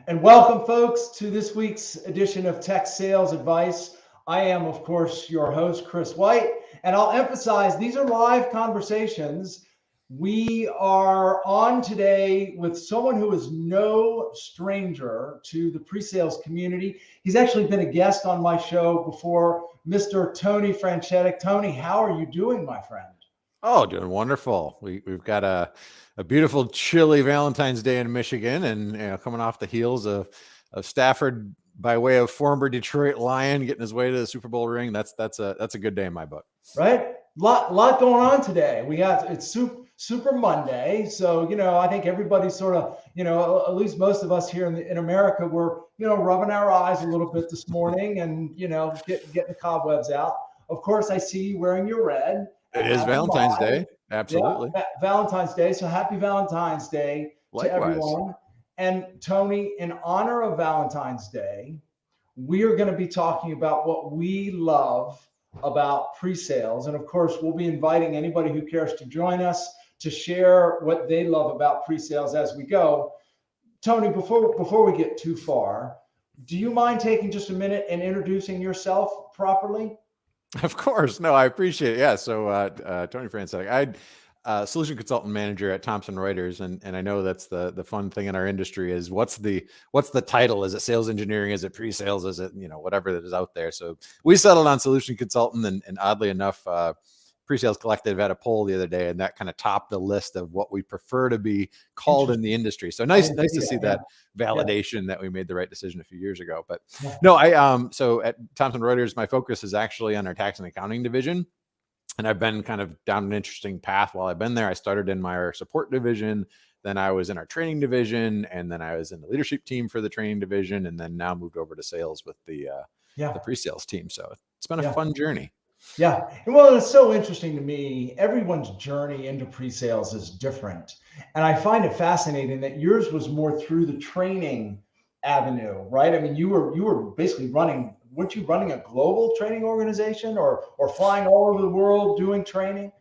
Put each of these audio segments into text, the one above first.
And welcome, folks, to this week's edition of Tech Sales Advice. I am, of course, your host, Chris White, and I'll emphasize these are live conversations. We are on today with someone who is no stranger to the pre-sales community. He's actually been a guest on my show before, Mr. Tony Francetic. Tony, how are you doing, my friend? Oh, doing wonderful. We've got a beautiful chilly Valentine's Day in Michigan, and coming off the heels of Stafford by way of former Detroit Lion getting his way to the Super Bowl ring. That's a good day in my book. Right? Lot going on today. It's Super Monday, so I think everybody's sort of at least most of us here in America were rubbing our eyes a little bit this morning and getting the cobwebs out. Of course, I see you wearing your red. It is Valentine's Day. Absolutely. Yeah, Valentine's Day. So happy Valentine's Day to Likewise. everyone. And Tony, in honor of Valentine's Day, we are going to be talking about what we love about pre-sales. And of course, we'll be inviting anybody who cares to join us to share what they love about pre-sales as we go. Tony, before we get too far, do you mind taking just a minute and introducing yourself properly? Of course. No, I appreciate it. Yeah. So Tony Francetic, I'm solution consultant manager at Thomson Reuters, and I know that's the fun thing in our industry is what's the title? Is it sales engineering? Is it pre-sales? Is it whatever that is out there? So we settled on solution consultant, and oddly enough, Pre-Sales Collective had a poll the other day, and that kind of topped the list of what we prefer to be called in the industry. So nice to see that validation that we made the right decision a few years ago. But no, so at Thomson Reuters, my focus is actually on our tax and accounting division. And I've been kind of down an interesting path while I've been there. I started in my support division, then I was in our training division, and then I was in the leadership team for the training division, and then now moved over to sales with the pre-sales team. So it's been a fun journey. Yeah. Well, it's so interesting to me. Everyone's journey into pre-sales is different. And I find it fascinating that yours was more through the training avenue, right? I mean, you were basically weren't you running a global training organization or flying all over the world doing training?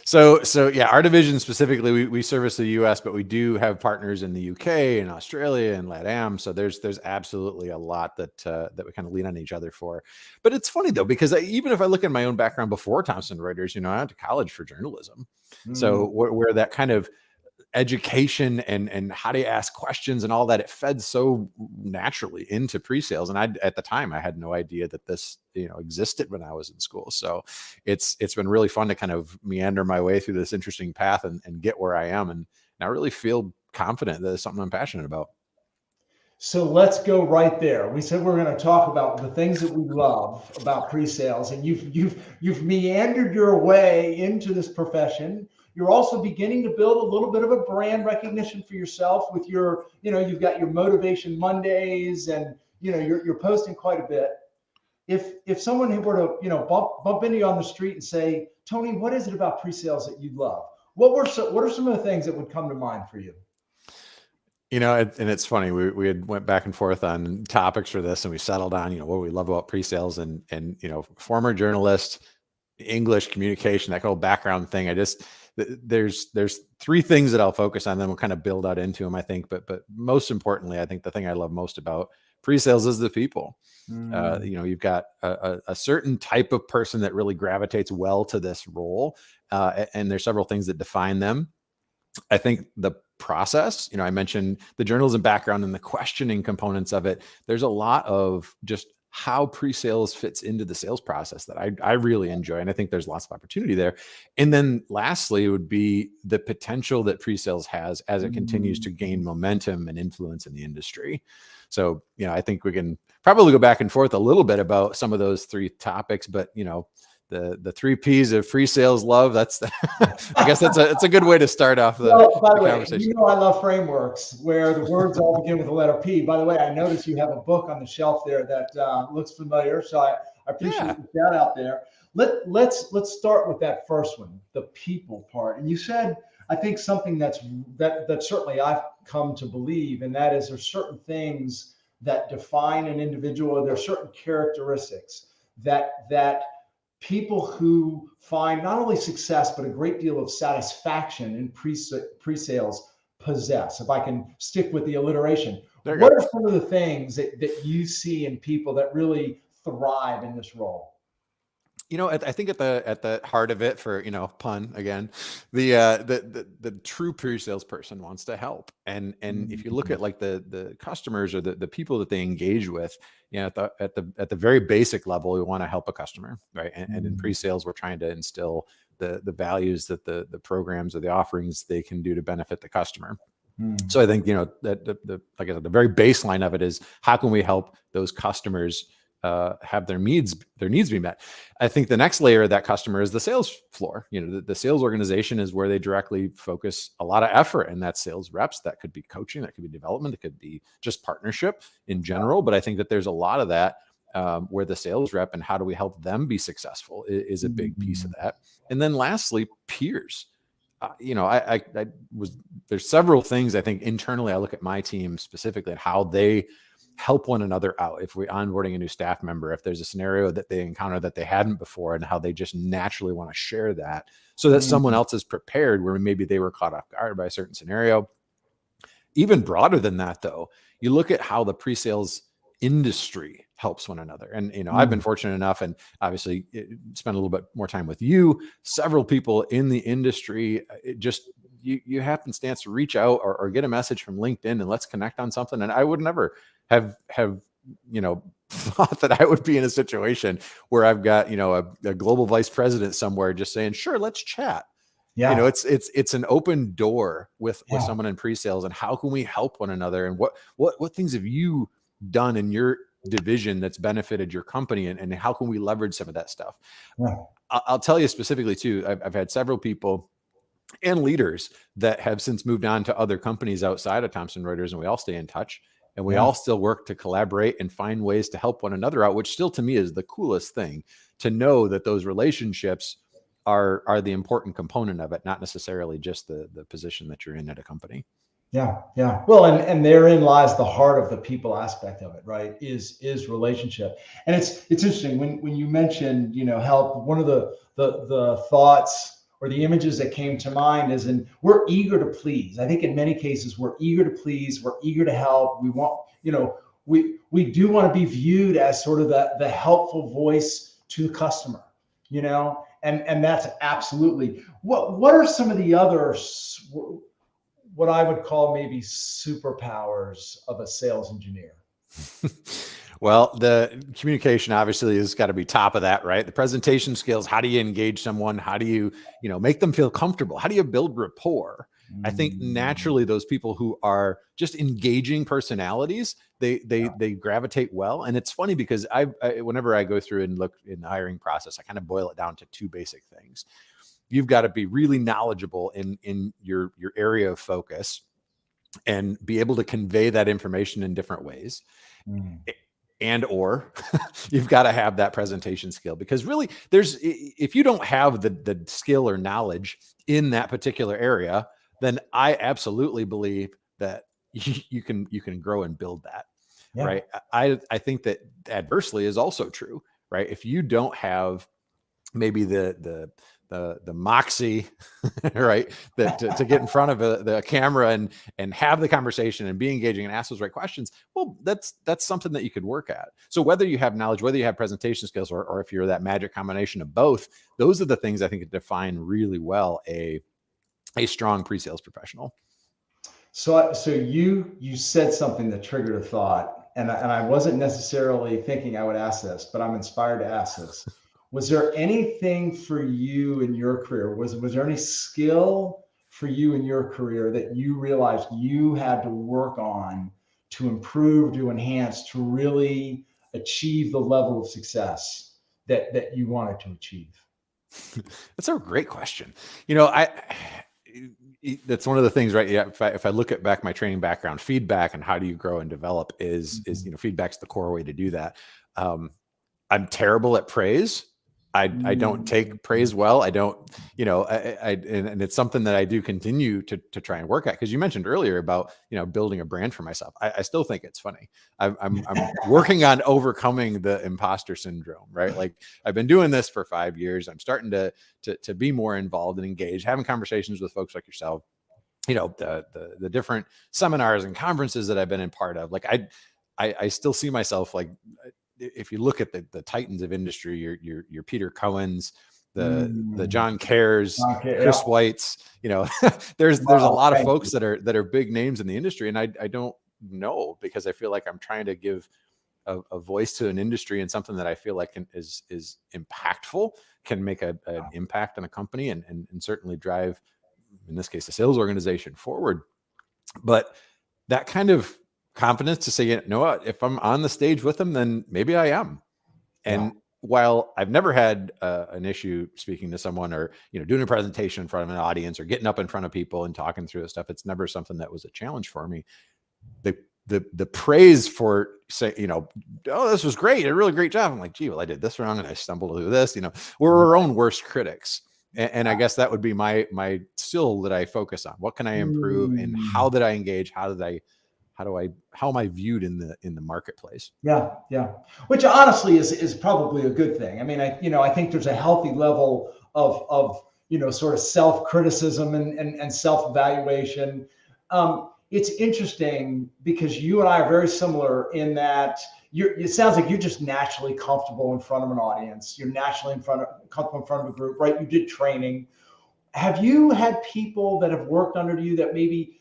So yeah, our division specifically, we service the US, but we do have partners in the UK and Australia and LATAM. So there's absolutely a lot that we kind of lean on each other for. But it's funny though, because even if I look at my own background before Thomson Reuters, I went to college for journalism. So where that kind of education and how to ask questions and all that, it fed so naturally into pre-sales. And at the time I had no idea that this existed when I was in school. So it's been really fun to kind of meander my way through this interesting path and get where I am, and I really feel confident that it's something I'm passionate about. So let's go right there. We said we're going to talk about the things that we love about pre-sales, and you've meandered your way into this profession. You're also beginning to build a little bit of a brand recognition for yourself with your, you've got your Motivation Mondays, and you're posting quite a bit. If someone were to bump into you on the street and say, Tony, what is it about pre-sales that you love? What are some of the things that would come to mind for you? And it's funny, we had went back and forth on topics for this, and we settled on, what we love about pre-sales, and former journalist, English communication, that whole background thing. There's three things that I'll focus on, then we'll kind of build out into them, I think. But most importantly, I think the thing I love most about pre-sales is the people. You've got a certain type of person that really gravitates well to this role. And there's several things that define them. I think the process, I mentioned the journalism background and the questioning components of it. There's a lot of just how pre-sales fits into the sales process that I really enjoy. And I think there's lots of opportunity there. And then lastly, it would be the potential that pre-sales has as it continues to gain momentum and influence in the industry. So, I think we can probably go back and forth a little bit about some of those three topics, but the 3 P's of pre-sales love, I guess it's a good way to start off the conversation. I love frameworks where the words all begin with the letter P. By the way, I noticed you have a book on the shelf there that looks familiar, so I appreciate the shout out there. Let's start with that first one, the people part. And you said, I think something that certainly I've come to believe, and that is there's certain things that define an individual, or there are certain characteristics that people who find not only success, but a great deal of satisfaction in pre-sales possess, if I can stick with the alliteration, There you what go. are some of the things that you see in people that really thrive in this role? I think at the heart of it, for pun again, the true pre-sales person wants to help, and if you look Mhm. at like the customers or the people that they engage with, at the very basic level, we want to help a customer, right? And in pre-sales, we're trying to instill the values that the programs or the offerings they can do to benefit the customer. Mhm. So I think that the like I said, the very baseline of it is how can we help those customers have their needs be met. I think the next layer of that customer is the sales floor. The sales organization is where they directly focus a lot of effort, and that sales reps. That could be coaching, that could be development, it could be just partnership in general. But I think that there's a lot of that where the sales rep and how do we help them be successful is a big piece of Mhm. that. And then lastly, peers. I was there's several things I think internally. I look at my team specifically at how they help one another out. If we're onboarding a new staff member, if there's a scenario that they encounter that they hadn't before, and how they just naturally want to share that so that someone Mhm. else is prepared where maybe they were caught off guard by a certain scenario. Even broader than that, though, you look at how the pre-sales industry helps one another. And I've been Mhm. fortunate enough, and obviously spend a little bit more time with you. Several people in the industry, it just you happenstance to reach out or get a message from LinkedIn and let's connect on something. And I would never have thought that I would be in a situation where I've got a global vice president somewhere just saying, sure, let's chat. Yeah. It's an open door with Yeah. someone in pre-sales, and how can we help one another, and what things have you done in your division that's benefited your company, and how can we leverage some of that stuff. Yeah. I'll tell you specifically too. I've had several people and leaders that have since moved on to other companies outside of Thomson Reuters, and we all stay in touch, and we Yeah. all still work to collaborate and find ways to help one another out, which still to me is the coolest thing, to know that those relationships are the important component of it, not necessarily just the position that you're in at a company. Yeah, yeah. Well, and therein lies the heart of the people aspect of it, right? Is relationship. And it's interesting when you mentioned, help, one of the thoughts or the images that came to mind is, and we're eager to please. I think in many cases we're eager to please, we're eager to help. We want, we do want to be viewed as sort of the helpful voice to the customer, and that's absolutely what are some of the other what I would call maybe superpowers of a sales engineer. Well, the communication obviously has got to be top of that, right? The presentation skills, how do you engage someone? How do you, make them feel comfortable? How do you build rapport? I think Mm, naturally those people who are just engaging personalities, they gravitate well. And it's funny because whenever I go through and look in the hiring process, I kind of boil it down to two basic things. You've got to be really knowledgeable in your area of focus and be able to convey that information in different ways, mm, and or you've got to have that presentation skill, because really if you don't have the skill or knowledge in that particular area, then I absolutely believe that you can grow and build that, yeah, right? I think that adversely is also true, right? If you don't have maybe the moxie, right? That to get in front of the camera and have the conversation and be engaging and ask those right questions. Well, that's something that you could work at. So whether you have knowledge, whether you have presentation skills, or if you're that magic combination of both, those are the things I think that define really well a strong pre-sales professional. so you said something that triggered a thought, and I wasn't necessarily thinking I would ask this, but I'm inspired to ask this. Was there anything for you in your career? Was there any skill for you in your career that you realized you had to work on to improve, to enhance, to really achieve the level of success that you wanted to achieve? That's a great question. That's one of the things, right? Yeah. If I look at back my training background, feedback and how do you grow and develop is feedback's the core way to do that. Um, I'm terrible at praise. I don't Mhm. take praise well. I don't, and it's something that I do continue to try and work at. Because you mentioned earlier about building a brand for myself. I still think it's funny. I'm working on overcoming the imposter syndrome, right? Like I've been doing this for 5 years. I'm starting to be more involved and engaged, having conversations with folks like yourself. the different seminars and conferences that I've been in part of, like I still see myself like, if you look at the titans of industry, your Peter Cohen's, the John Kerr's, Okay, Chris yeah. White's, there's a Wow, lot of thank folks you. that are big names in the industry. And I don't know, because I feel like I'm trying to give a voice to an industry and something that I feel like is impactful, can make an impact on a company and certainly drive, in this case, the sales organization forward. But that kind of confidence to say, you know what, if I'm on the stage with them, then maybe I am. Yeah. And while I've never had an issue speaking to someone, or doing a presentation in front of an audience, or getting up in front of people and talking through this stuff, it's never something that was a challenge for me. The praise for say, oh, this was great, a really great job. I'm like, gee, well, I did this wrong and I stumbled through this. We're our own worst critics. And I guess that would be my skill that I focus on. What can I improve, and how did I engage? How am I viewed in the marketplace? Yeah, yeah. Which honestly is probably a good thing. I mean, I think there's a healthy level of sort of self-criticism and self-evaluation. It's interesting because you and I are very similar in that it sounds like you're just naturally comfortable in front of an audience. You're naturally comfortable in front of a group, right? You did training. Have you had people that have worked under you that maybe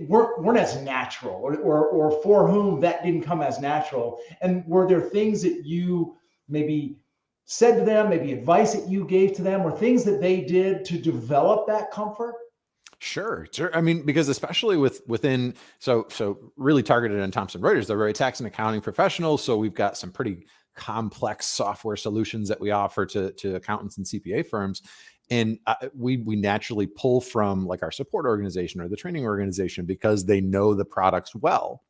weren't as natural, or for whom that didn't come as natural? And were there things that you maybe said to them, maybe advice that you gave to them, or things that they did to develop that comfort? Sure. I mean, because especially within, so really targeted on Thomson Reuters, they're very tax and accounting professionals. So we've got some pretty complex software solutions that we offer to accountants and CPA firms. And we naturally pull from like our support organization or the training organization, because they know the products well.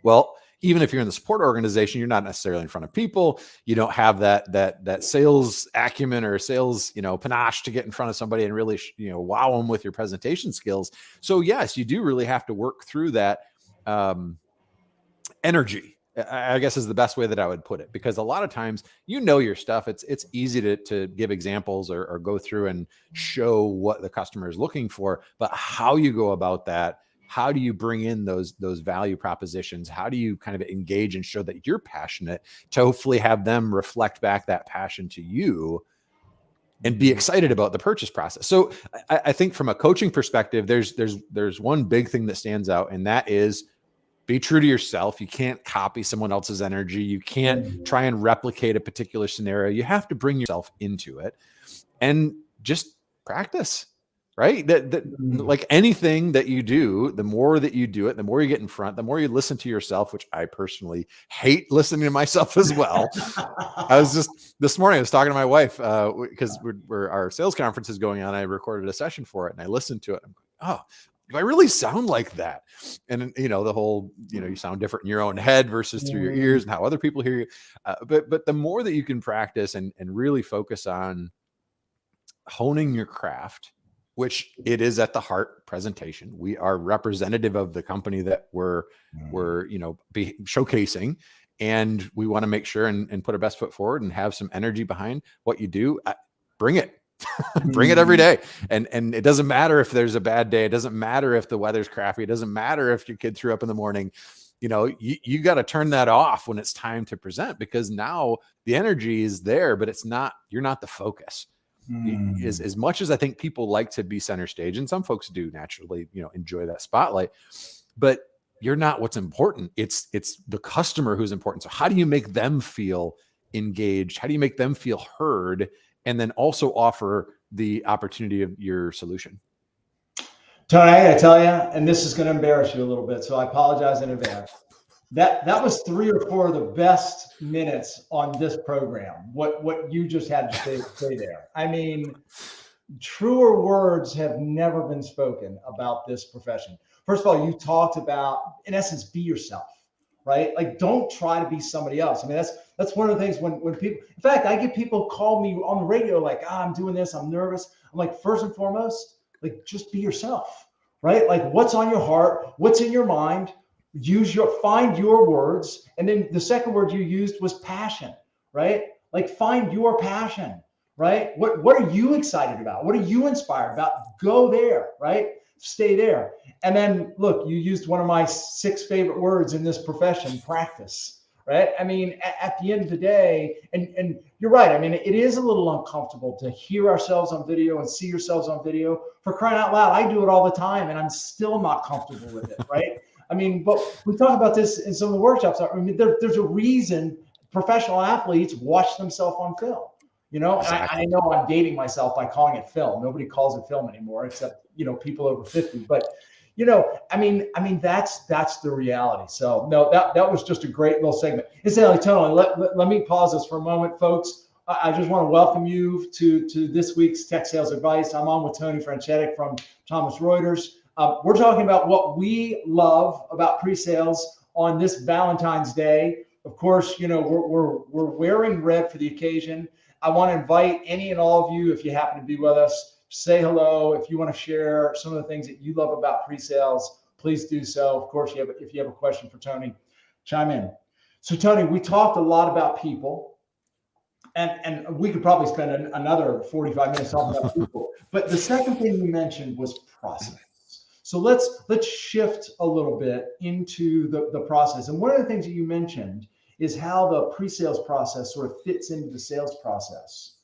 Well, even if you're in the support organization, you're not necessarily in front of people. You don't have that sales acumen or sales, panache to get in front of somebody and really, wow them with your presentation skills. So yes, you do really have to work through that energy, I guess is the best way that I would put it, because a lot of times, your stuff, it's easy to give examples or go through and show what the customer is looking for, but how you go about that, how do you bring in those value propositions? How do you kind of engage and show that you're passionate to hopefully have them reflect back that passion to you and be excited about the purchase process? So I think from a coaching perspective, there's one big thing that stands out, and that is be true to yourself. You can't copy someone else's energy. You can't try and replicate a particular scenario. You have to bring yourself into it and just practice. Right? Like anything that you do, the more that you do it, the more you get in front, the more you listen to yourself, which I personally hate listening to myself as well. I was just this morning, I was talking to my wife because our sales conference is going on. I recorded a session for it and I listened to it. I'm like, oh, do I really sound like that? And the whole, you sound different in your own head versus through your ears and how other people hear you. But the more that you can practice and really focus on honing your craft, which it is at the heart presentation. We are representative of the company that we're be showcasing, and we want to make sure and put our best foot forward and have some energy behind what you do. Bring it. Bring it every day. And it doesn't matter if there's a bad day. It doesn't matter if the weather's crappy. It doesn't matter if your kid threw up in the morning. You got to turn that off when it's time to present, because now the energy is there, but you're not the focus. As much as I think people like to be center stage, and some folks do naturally, enjoy that spotlight, but you're not what's important. It's the customer who's important. So how do you make them feel engaged? How do you make them feel heard? And then also offer the opportunity of your solution. Tony, I gotta tell you, and this is gonna embarrass you a little bit, so I apologize in advance. That was 3 or 4 of the best minutes on this program. What you just had to say there. I mean, truer words have never been spoken about this profession. First of all, you talked about, in essence, be yourself, right? Like, don't try to be somebody else. I mean, that's one of the things when people, in fact, I get people call me on the radio like, I'm doing this, I'm nervous. I'm like, first and foremost, like, just be yourself, right? Like, what's on your heart, what's in your mind, find your words. And then the second word you used was passion, right? Like, find your passion, right? What are you excited about? What are you inspired about? Go there, right? Stay there. And then look, you used one of my 6 favorite words in this profession, practice, right? I mean, at the end of the day, and you're right. I mean, it is a little uncomfortable to hear ourselves on video and see yourselves on video. For crying out loud, I do it all the time and I'm still not comfortable with it, right? I mean, but we talk about this in some of the workshops. I mean, there's a reason professional athletes watch themselves on film. You know, Exactly. I know I'm dating myself by calling it film. Nobody calls it film anymore, except, you know, people over 50. But, you know, I mean, that's the reality. So no, that was just a great little segment. Incidentally, Tony, let me pause this for a moment, folks. I just want to welcome you to this week's Tech Sales Advice. I'm on with Tony Francetic from Thomas Reuters. We're talking about what we love about pre-sales on this Valentine's Day. Of course, you know, we're wearing red for the occasion. I want to invite any and all of you, if you happen to be with us, say hello. If you want to share some of the things that you love about pre-sales, please do so. Of course, if you have a question for Tony, chime in. So Tony, we talked a lot about people, and we could probably spend another 45 minutes talking about people. But the second thing you mentioned was process. So let's shift a little bit into the process. And one of the things that you mentioned is how the pre-sales process sort of fits into the sales process.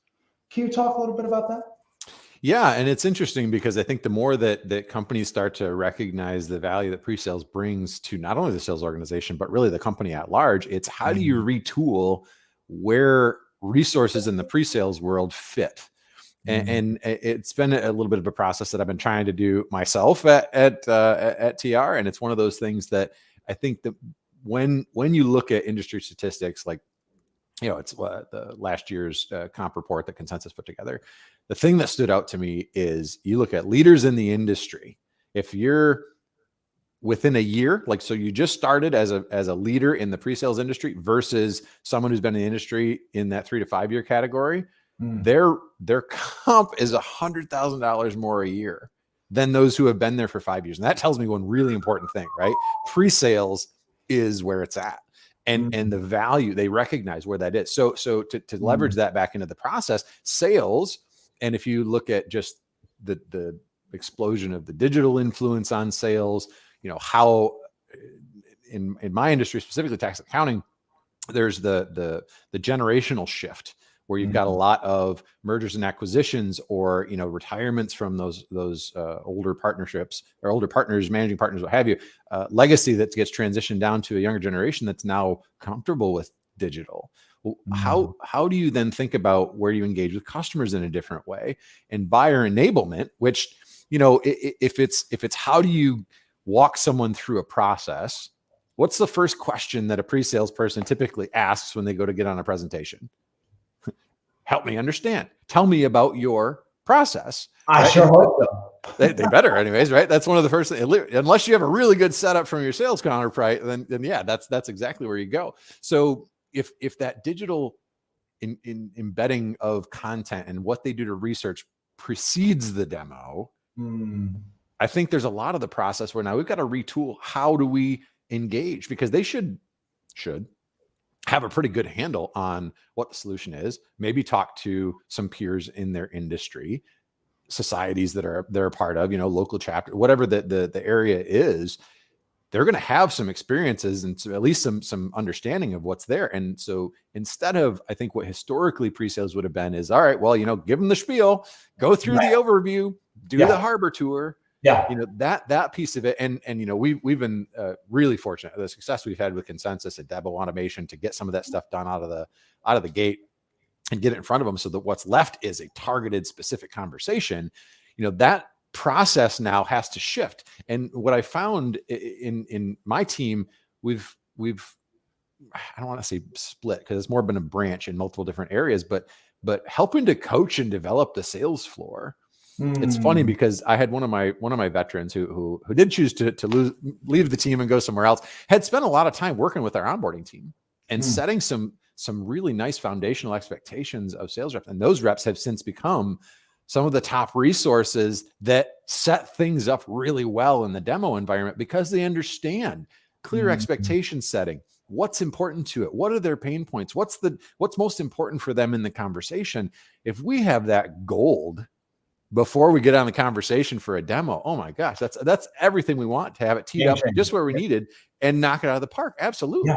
Can you talk a little bit about that? Yeah, and it's interesting because I think the more that companies start to recognize the value that pre-sales brings to not only the sales organization, but really the company at large, it's how do you retool where resources in the pre-sales world fit? And it's been a little bit of a process that I've been trying to do myself at TR, and it's one of those things that I think that when you look at industry statistics, like, you know, it's the last year's comp report that Consensus put together. The thing that stood out to me is you look at leaders in the industry. If you're within a year, like, so you just started as a leader in the pre-sales industry versus someone who's been in the industry in that 3 to 5 year category, their comp is $100,000 more a year than those who have been there for 5 years. And that tells me one really important thing, right? Pre-sales is where it's at. And the value, they recognize where that is. So to leverage that back into the process, sales, and if you look at just the explosion of the digital influence on sales, you know, how in my industry, specifically tax accounting, there's the generational shift where you've got a lot of mergers and acquisitions, or, you know, retirements from those older partnerships or older partners, managing partners, what have you, legacy that gets transitioned down to a younger generation that's now comfortable with digital. Well, how do you then think about where you engage with customers in a different way, and buyer enablement, which, you know, if it's how do you walk someone through a process? What's the first question that a pre-sales person typically asks when they go to get on a presentation? Help me understand. Tell me about your process. I right? sure hope so. They better anyways, right? That's one of the first things, unless you have a really good setup from your sales counterpart, then yeah, that's exactly where you go. So if that digital in embedding of content and what they do to research precedes the demo, I think there's a lot of the process where now we've got to retool. How do we engage? Because they should have a pretty good handle on what the solution is, maybe talk to some peers in their industry, societies that they're a part of, you know, local chapter, whatever the area is. They're going to have some experiences and at least some understanding of what's there. And so instead of, I think what historically pre-sales would have been is, all right, well, you know, give them the spiel, go through the overview, do the harbor tour. Yeah. You know, that piece of it. And you know, we've been really fortunate, the success we've had with Consensus at Debo Automation, to get some of that stuff done out of the gate and get it in front of them, so that what's left is a targeted, specific conversation. You know, that process now has to shift. And what I found in my team, we've I don't want to say split, because it's more been a branch in multiple different areas, but helping to coach and develop the sales floor. It's funny because I had one of my veterans who did choose to leave the team and go somewhere else, had spent a lot of time working with our onboarding team and setting some really nice foundational expectations of sales reps. And those reps have since become some of the top resources that set things up really well in the demo environment, because they understand clear expectation setting, what's important to it, what are their pain points, what's most important for them in the conversation. If we have that gold before we get on the conversation for a demo, oh my gosh, that's everything we want, to have it teed up just where we needed and knock it out of the park. Absolutely.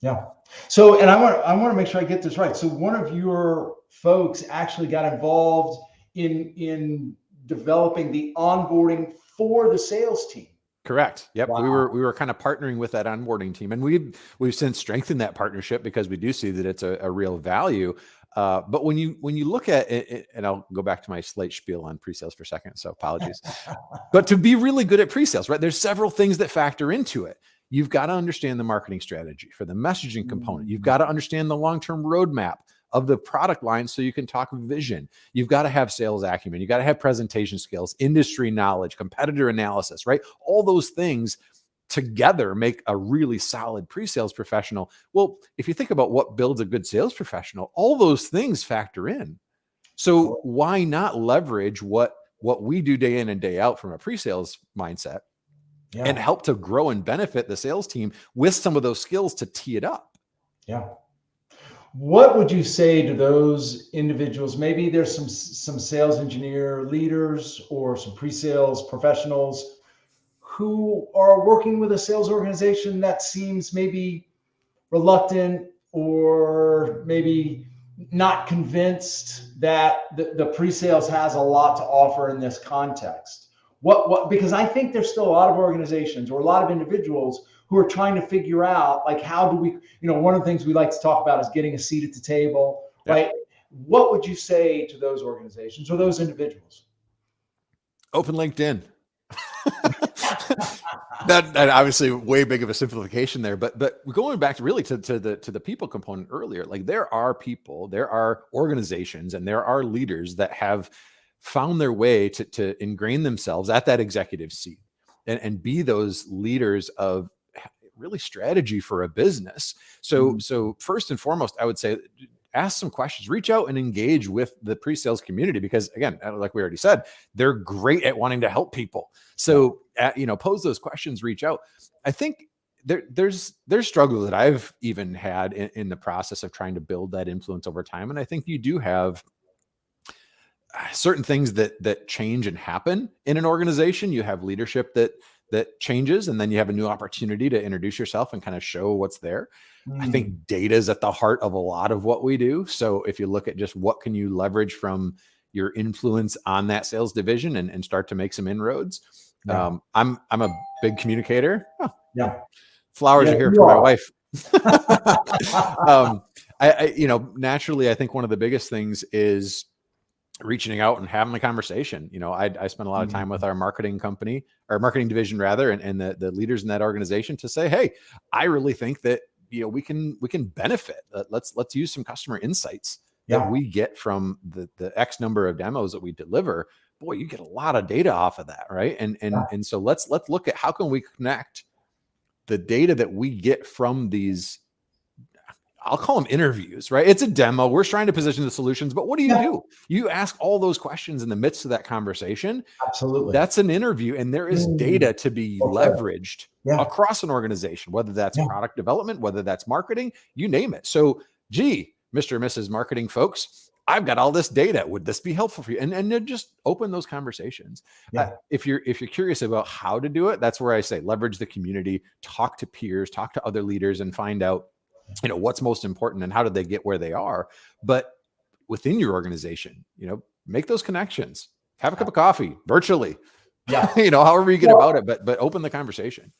Yeah. So, and I want to make sure I get this right. So one of your folks actually got involved in developing the onboarding for the sales team. Correct. Yep. Wow. We were kind of partnering with that onboarding team, and we've since strengthened that partnership because we do see that it's a real value. But when you look at it, and I'll go back to my slate spiel on pre-sales for a second, so apologies. But to be really good at pre-sales, right, there's several things that factor into it. You've got to understand the marketing strategy for the messaging component. You've got to understand the long-term roadmap of the product line so you can talk vision. You've got to have sales acumen. You got to have presentation skills, industry knowledge, competitor analysis, right? All those things together make a really solid pre-sales professional. Well, if you think about what builds a good sales professional, all those things factor in. So why not leverage what we do day in and day out from a pre-sales mindset and help to grow and benefit the sales team with some of those skills to tee it up? Yeah. What would you say to those individuals? Maybe there's some sales engineer leaders or some pre-sales professionals who are working with a sales organization that seems maybe reluctant or maybe not convinced that the pre-sales has a lot to offer in this context. Because I think there's still a lot of organizations or a lot of individuals who are trying to figure out, like, how do we, one of the things we like to talk about is getting a seat at the table, right? What would you say to those organizations or those individuals? Open LinkedIn. that obviously way big of a simplification there, but going back to really to the people component earlier, like there are people, there are organizations, and there are leaders that have found their way to ingrain themselves at that executive seat and be those leaders of really strategy for a business. So first and foremost, I would say ask some questions, reach out and engage with the pre-sales community, because again, like we already said, they're great at wanting to help people. So, pose those questions, reach out. I think there's struggles that I've even had in the process of trying to build that influence over time. And I think you do have certain things that change and happen in an organization. You have leadership that changes, and then you have a new opportunity to introduce yourself and kind of show what's there. I think data is at the heart of a lot of what we do. So if you look at just what can you leverage from your influence on that sales division and start to make some inroads. I'm a big communicator. Flowers are here for my wife. Naturally, I think one of the biggest things is reaching out and having a conversation. I spent a lot of time with our marketing company, our marketing division rather, and the leaders in that organization to say, hey, I really think that, we can benefit. Let's use some customer insights that we get from the X number of demos that we deliver. Boy, you get a lot of data off of that. Right. And so let's look at how can we connect the data that we get from these, I'll call them interviews, right? It's a demo. We're trying to position the solutions, but what do? You ask all those questions in the midst of that conversation. Absolutely. That's an interview, and there is data to be leveraged across an organization, whether that's product development, whether that's marketing, you name it. So, gee, Mr. and Mrs. Marketing folks, I've got all this data. Would this be helpful for you? And then just open those conversations. If you're curious about how to do it, that's where I say leverage the community, talk to peers, talk to other leaders, and find out what's most important and how did they get where they are. But within your organization, make those connections, have a cup of coffee virtually, however you get about it, but open the conversation.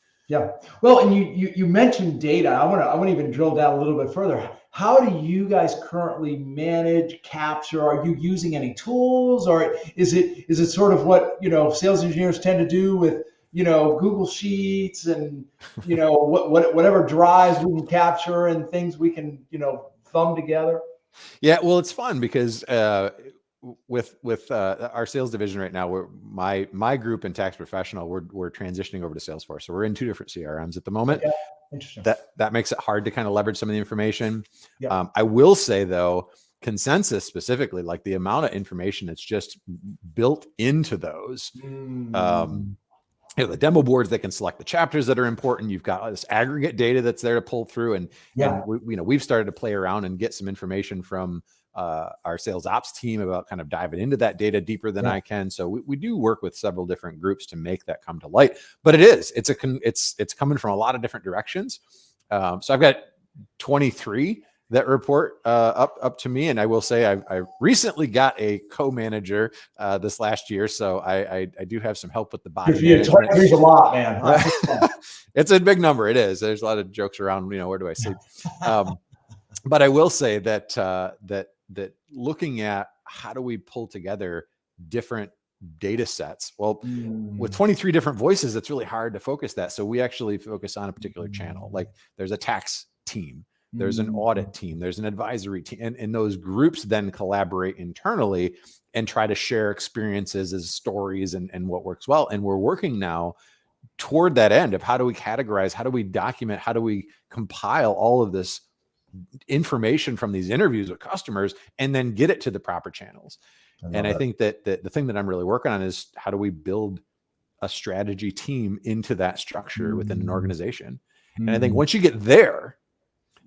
Well, and you mentioned data. I want to even drill down a little bit further. How do you guys currently manage, capture? Are you using any tools, or is it sort of what sales engineers tend to do with Google Sheets and whatever drives we can capture and things we can thumb together? Yeah, well, it's fun because with our sales division right now, my group in tax professional, we're transitioning over to Salesforce, so we're in 2 different CRMs at the moment. Interesting. That makes it hard to kind of leverage some of the information. I will say though, Consensus specifically, like the amount of information that's just built into those. the demo boards that can select the chapters that are important. You've got this aggregate data that's there to pull through, and we've started to play around and get some information from our sales ops team about kind of diving into that data deeper than I can. So we do work with several different groups to make that come to light. But it's coming from a lot of different directions. So I've got 23 that report up to me. And I will say I recently got a co-manager this last year. So I do have some help with the body management. 23's a lot, man. It's a big number. It is. There's a lot of jokes around, where do I sleep? But I will say that that looking at how do we pull together different data sets? Well, with 23 different voices, it's really hard to focus that. So we actually focus on a particular channel. Like there's a tax team, there's an audit team, there's an advisory team, and those groups then collaborate internally and try to share experiences as stories and what works well. And we're working now toward that end of how do we categorize, how do we document, how do we compile all of this information from these interviews with customers and then get it to the proper channels. I think that the thing that I'm really working on is how do we build a strategy team into that structure within an organization. And I think once you get there,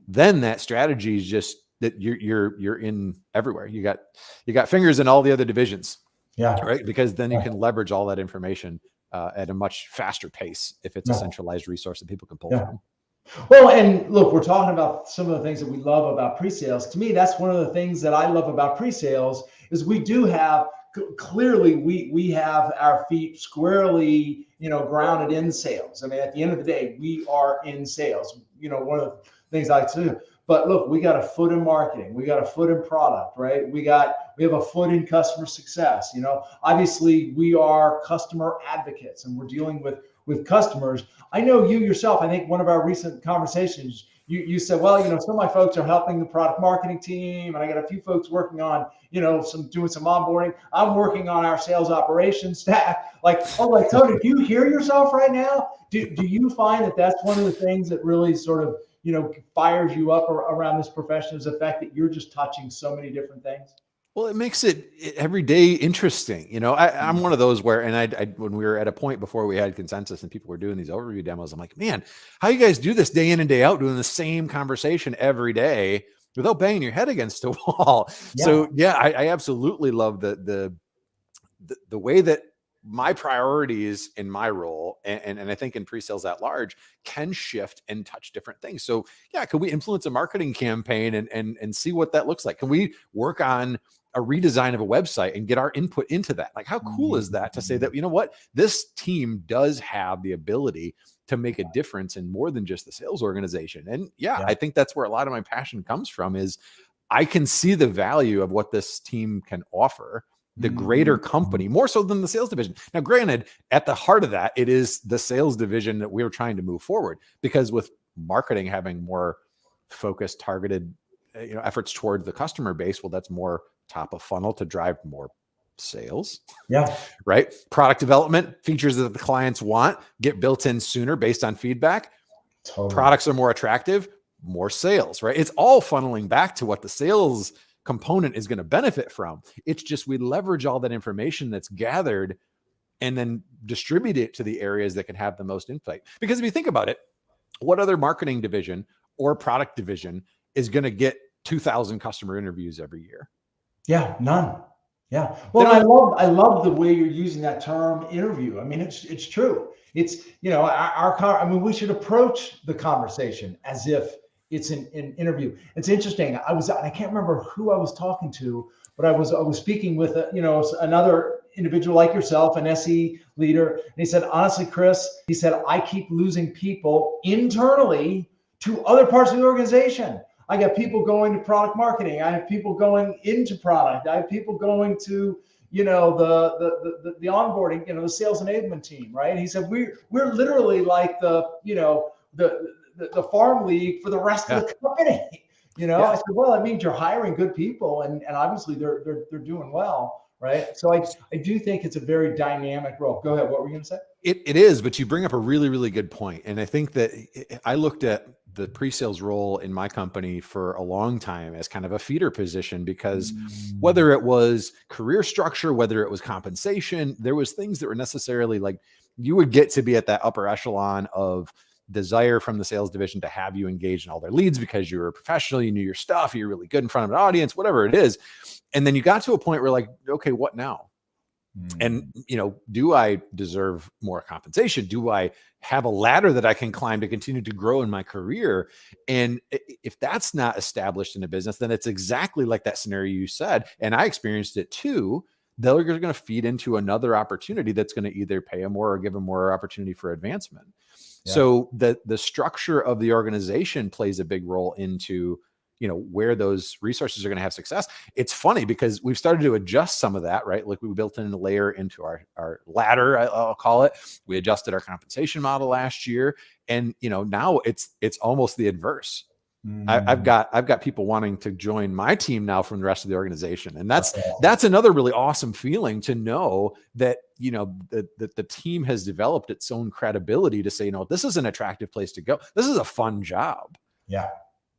then that strategy is just that you're in everywhere. You got fingers in all the other divisions. Yeah. Right. Because then you can leverage all that information at a much faster pace if it's a centralized resource that people can pull from. Well, and look, we're talking about some of the things that we love about pre-sales. To me, that's one of the things that I love about pre-sales is we do have clearly we have our feet squarely, grounded in sales. I mean, at the end of the day, we are in sales. One of the things I like to do. But look, we got a foot in marketing, we got a foot in product, right? We have a foot in customer success. Obviously we are customer advocates and we're dealing with customers. I know you yourself, I think one of our recent conversations, you said, well, some of my folks are helping the product marketing team, and I got a few folks working on, doing some onboarding. I'm working on our sales operations staff. Tony, do you hear yourself right now? Do you find that that's one of the things that really sort of, fires you up around this profession, is the fact that you're just touching so many different things? Well, it makes it every day interesting. I'm one of those where, and I when we were at a point before we had consensus and people were doing these overview demos, I'm like, man, how you guys do this day in and day out, doing the same conversation every day without banging your head against a wall. Yeah. So yeah, I absolutely love the way that my priorities in my role, and I think in pre-sales at large, can shift and touch different things. So yeah, can we influence a marketing campaign and see what that looks like? Can we work on a redesign of a website and get our input into that? Like, how cool is that to say that, this team does have the ability to make a difference in more than just the sales organization. And yeah, I think that's where a lot of my passion comes from, is I can see the value of what this team can offer the greater company, more so than the sales division. Now, granted, at the heart of that, it is the sales division that we're trying to move forward, because with marketing having more focused, targeted, efforts toward the customer base, well, that's more top of funnel to drive more sales. Yeah. Right. Product development, features that the clients want get built in sooner based on feedback. Totally. Products are more attractive, more sales, right? It's all funneling back to what the sales component is going to benefit from. It's just we leverage all that information that's gathered and then distribute it to the areas that can have the most insight. Because if you think about it, what other marketing division or product division is going to get 2,000 customer interviews every year? Yeah, none. Yeah. Well, I love the way you're using that term, interview. I mean, it's true. It's, we should approach the conversation as if it's an interview. It's interesting. I can't remember who I was talking to, but I was speaking with another individual like yourself, an SE leader, and he said, honestly, Chris, he said, I keep losing people internally to other parts of the organization. I got people going to product marketing. I have people going into product. I have people going to, the onboarding, the sales enablement team, right? And he said, we're literally like the farm league for the rest of the company. I said, well, that means you're hiring good people, and obviously they're doing well, right? So I do think it's a very dynamic role. Go ahead. What were you going to say? It is, but you bring up a really, really good point. And I think that I looked at the pre-sales role in my company for a long time as kind of a feeder position, because whether it was career structure, whether it was compensation, there was things that were necessarily like, you would get to be at that upper echelon of desire from the sales division to have you engage in all their leads because you were a professional, you knew your stuff, you're really good in front of an audience, whatever it is. And then you got to a point where like, okay, what now? And, do I deserve more compensation? Do I have a ladder that I can climb to continue to grow in my career? And if that's not established in a business, then it's exactly like that scenario you said. And I experienced it too. They're going to feed into another opportunity that's going to either pay them more or give them more opportunity for advancement. Yeah. So the structure of the organization plays a big role into, where those resources are going to have success. It's funny because we've started to adjust some of that, right? Like we built in a layer into our ladder, I'll call it. We adjusted our compensation model last year. And, now it's almost the adverse. I've got people wanting to join my team now from the rest of the organization. And that's another really awesome feeling to know that, that the team has developed its own credibility to say, this is an attractive place to go. This is a fun job. Yeah.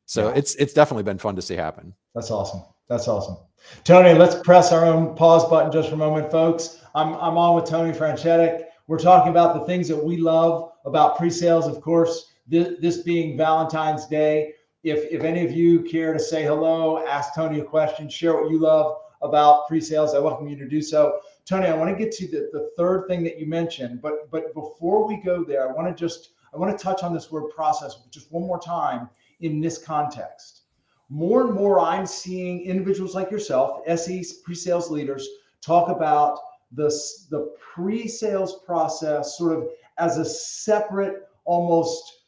So it's definitely been fun to see happen. That's awesome. That's awesome. Tony, let's press our own pause button just for a moment, folks. I'm on with Tony Francetic. We're talking about the things that we love about pre-sales, of course, this being Valentine's Day. If any of you care to say hello, ask Tony a question, share what you love about pre-sales, I welcome you to do so. Tony, I want to get to the third thing that you mentioned, but before we go there, I want to touch on this word process just one more time in this context. More and more, I'm seeing individuals like yourself, SEs, pre-sales leaders, talk about the pre-sales process sort of as a separate, almost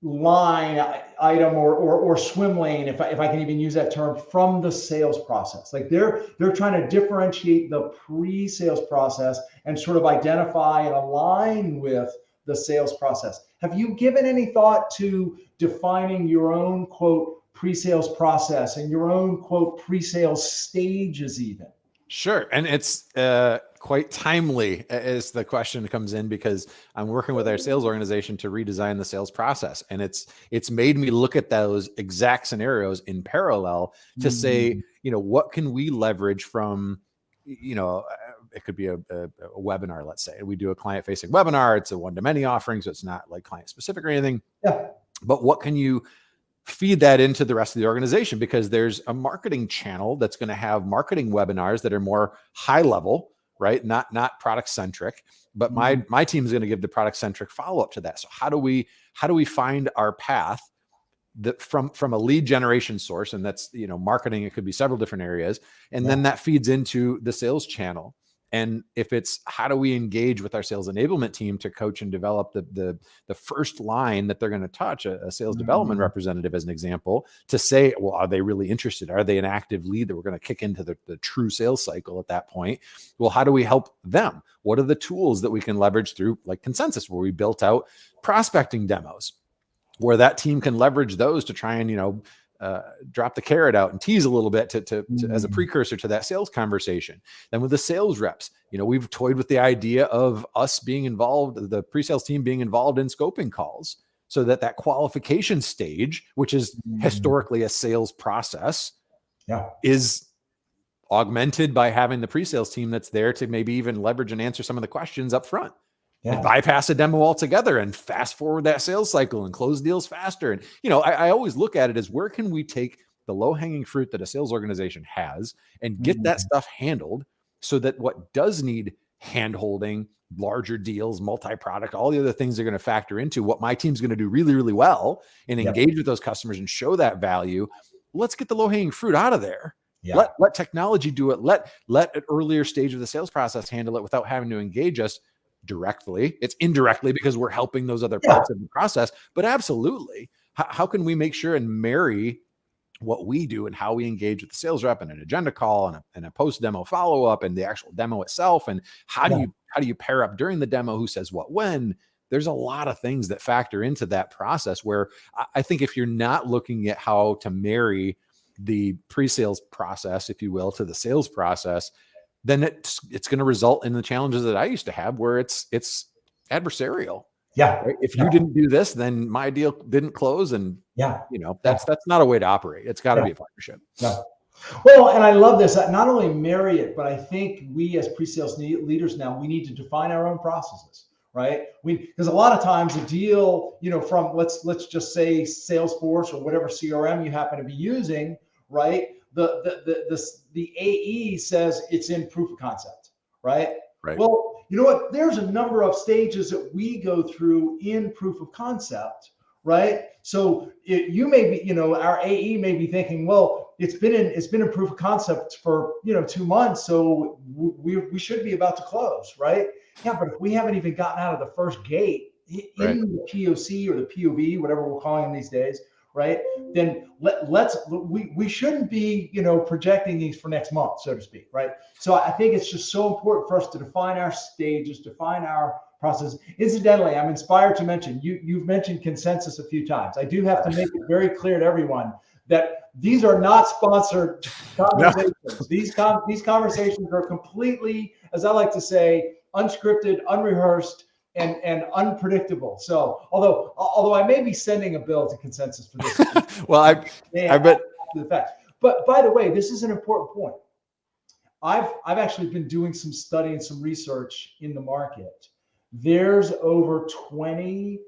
line item or swim lane, if I can even use that term, from the sales process. Like they're trying to differentiate the pre-sales process and sort of identify and align with the sales process. Have you given any thought to defining your own, quote, pre-sales process and your own, quote, pre-sales stages even? Sure. And it's quite timely as the question comes in, because I'm working with our sales organization to redesign the sales process. And it's made me look at those exact scenarios in parallel to say, what can we leverage from, it could be a webinar, let's say. We do a client-facing webinar. It's a one-to-many offering, so it's not like client-specific or anything. Yeah. But what can you feed that into the rest of the organization? Because there's a marketing channel that's going to have marketing webinars that are more high level, right? Not product centric, but my team is going to give the product centric follow-up to that. So how do we find our path that from a lead generation source? And that's, marketing, it could be several different areas. And then that feeds into the sales channel. And if it's how do we engage with our sales enablement team to coach and develop the first line that they're going to touch, a sales development representative, as an example, to say, well, are they really interested? Are they an active lead that we're going to kick into the true sales cycle at that point? Well, how do we help them? What are the tools that we can leverage through, like Consensus, where we built out prospecting demos, where that team can leverage those to try and, drop the carrot out and tease a little bit to as a precursor to that sales conversation. Then with the sales reps, we've toyed with the idea of us being involved, the pre-sales team being involved in scoping calls, so that qualification stage, which is historically a sales process, is augmented by having the pre-sales team that's there to maybe even leverage and answer some of the questions up front. And bypass a demo altogether and fast forward that sales cycle and close deals faster. And, I always look at it as, where can we take the low hanging fruit that a sales organization has and get that stuff handled, so that what does need hand holding, larger deals, multi-product, all the other things are going to factor into what my team's going to do really, really well and engage with those customers and show that value. Let's get the low hanging fruit out of there. Let technology do it. Let an earlier stage of the sales process handle it without having to engage us directly. It's indirectly because we're helping those other parts of the process, but absolutely. How can we make sure and marry what we do and how we engage with the sales rep and an agenda call and a post demo follow-up and the actual demo itself? And how do you pair up during the demo? Who says what, when? There's a lot of things that factor into that process, where I think if you're not looking at how to marry the pre-sales process, if you will, to the sales process, then it's going to result in the challenges that I used to have, where it's adversarial. Right? If you didn't do this, then my deal didn't close. And that's not a way to operate. It's got to be a partnership. Well, and I love this. Not only marry it, but I think we as pre-sales leaders now, we need to define our own processes, right? Because a lot of times a deal, from let's just say Salesforce or whatever CRM you happen to be using, right? The AE says it's in proof of concept, right? Right. Well, you know what? There's a number of stages that we go through in proof of concept, right? So you may be, our AE may be thinking, well, it's been in proof of concept for 2 months, so we should be about to close, right? Yeah, but if we haven't even gotten out of the first gate in the POC or the POV, whatever we're calling them these days, right? Then we shouldn't be projecting these for next month, so to speak, right? So I think it's just so important for us to define our stages, define our process. Incidentally, I'm inspired to mention you've mentioned consensus a few times. I do have to make it very clear to everyone that these are not sponsored conversations. No. These conversations are completely, as I like to say, unscripted, unrehearsed, and unpredictable. So although I may be sending a bill to consensus for this. Well, I bet the fact. But by the way, this is an important point. I've actually been doing some study and some research in the market. There's over 20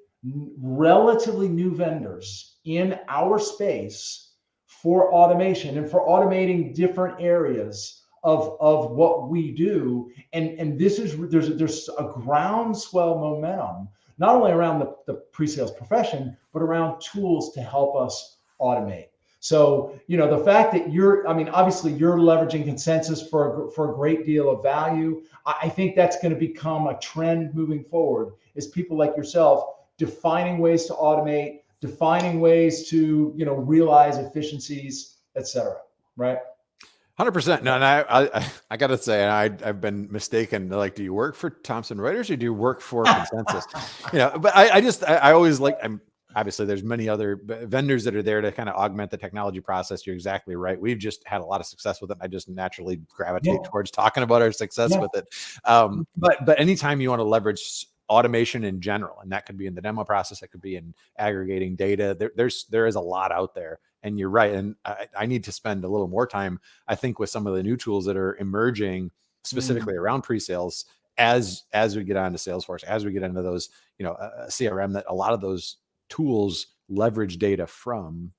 relatively new vendors in our space for automation and for automating different areas of what we do. And this is, there's a groundswell momentum, not only around the pre-sales profession, but around tools to help us automate. So, the fact that obviously you're leveraging consensus for a great deal of value. I think that's going to become a trend moving forward, is people like yourself defining ways to automate, defining ways to, realize efficiencies, et cetera. Right? 100%. No, and I got to say, I've been mistaken. Like, do you work for Thomson Reuters or do you work for consensus? But I always like, obviously there's many other vendors that are there to kind of augment the technology process. You're exactly right. We've just had a lot of success with it. I just naturally gravitate towards talking about our success with it. But anytime you want to leverage automation in general, and that could be in the demo process, that could be in aggregating data. There is a lot out there, and you're right. And I need to spend a little more time, I think, with some of the new tools that are emerging specifically around pre-sales as we get onto Salesforce, as we get into those, CRM, that a lot of those tools leverage data from.